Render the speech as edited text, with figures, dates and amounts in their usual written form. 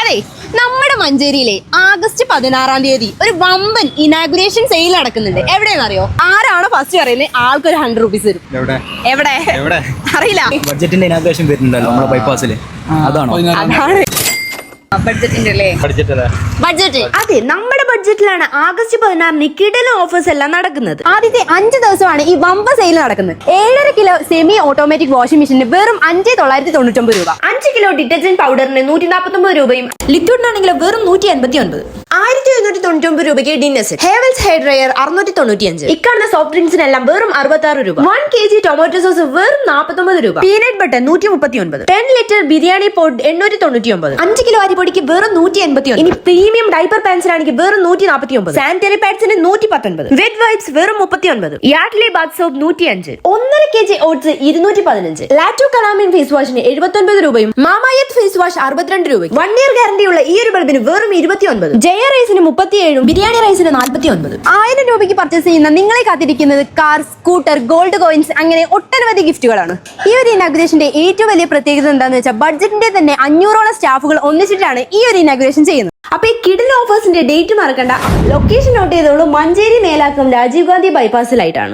അതെ, നമ്മുടെ മഞ്ചേരിയിലെ ആഗസ്റ്റ് 16 ഒരു വമ്പൻ ഇനാഗുറേഷൻ സെയിൽ നടക്കുന്നുണ്ട്. എവിടെയെന്നറിയോ? ആരാണോ ഫസ്റ്റ് പറയുന്നത് ആൾക്കൊരു 100 രൂപീസ് തരും. എവിടെ അറിയില്ല. ബഡ്ജറ്റിന്റെ ഇനാഗുറേഷൻ വരുന്നുണ്ടല്ലോ നമ്മുടെ ബൈപ്പാസില്. അതാണോ? അതാണ് ബഡ്ജറ്റ്. അതെ, നമ്മുടെ ബഡ്ജറ്റിലാണ് ആഗസ്റ്റ് 16 കിടിലൻ ഓഫേഴ്സ് എല്ലാം നടക്കുന്നത്. ആദ്യത്തെ 5 ദിവസമാണ് ഈ വമ്പ സെയിൽ നടക്കുന്നത്. 7.5 കിലോ സെമി ഓട്ടോമാറ്റിക് വാഷിംഗ് മെഷീന് വെറും 5,999 രൂപ. 5 കിലോ ഡിറ്റർജന്റ് പൗഡറിന് 149 രൂപയും ലിക്വിഡിനാണെങ്കിൽ വെറും 189. 1,199 രൂപയ്ക്ക് dinner set. Havells hair dryer 695. ഇക്കാണുന്ന സോഫ്റ്റ് ഡ്രിങ്ക്സിനെല്ലാം വെറും 66 രൂപ. 1 kg ടൊമാറ്റോ സോസ് വെറും 49 രൂപ. Peanut butter 139. 10 litre biryani pot 899. 5 kilo അരിപ്പൊടിക്ക് വെറും 181. ഇനി പ്രീമിയം ഡൈപ്പർ പാൻസിനാണെങ്കിൽ വെറും 149. സാനിറ്ററി പാഡ്സിന് 119. വെറ്റ് വൈപ്സ് വെറും 39. Yardley bath soap 105. 1.5 kg oats 215. Lacto calamine face വാഷിന് 79 രൂപയും മാമായത്ത് ഫേസ് വാഷ് 62 രൂപയും. 1 ഇയർ ഗ്യാരണ്ടിയുള്ള ഈ ഒരു ബൾബിന് വെറും 29. ജയ റൈസിന് 37, ബിരിയാണി റൈസിന് 49. 1000 രൂപയ്ക്ക് പർച്ചേസ് ചെയ്യുന്ന നിങ്ങളെ കാത്തിരിക്കുന്നത് കാർ, സ്കൂട്ടർ, ഗോൾഡ് കോയിൻസ് അങ്ങനെ ഒട്ടനവധി ഗിഫ്റ്റുകളാണ്. ഈ ഒരു ഇനാഗുറേഷന്റെ ഏറ്റവും വലിയ പ്രത്യേകത എന്താണെന്ന് വെച്ചാൽ ബഡ്ജറ്റിന്റെ തന്നെ 500ഓളം സ്റ്റാഫുകൾ ഒന്നിച്ചിട്ടാണ് ഈ ഒരു ഇനാഗുറേഷൻ ചെയ്യുന്നത്. അപ്പൊ ഈ കിഡിൽ ഓഫേഴ്സിന്റെ ഡേറ്റ് മറക്കണ്ട. ലൊക്കേഷൻ നോട്ട് ചെയ്തോളൂ. മഞ്ചേരി മേലാക്കം രാജീവ് ഗാന്ധി ബൈപ്പാസിലായിട്ടാണ്.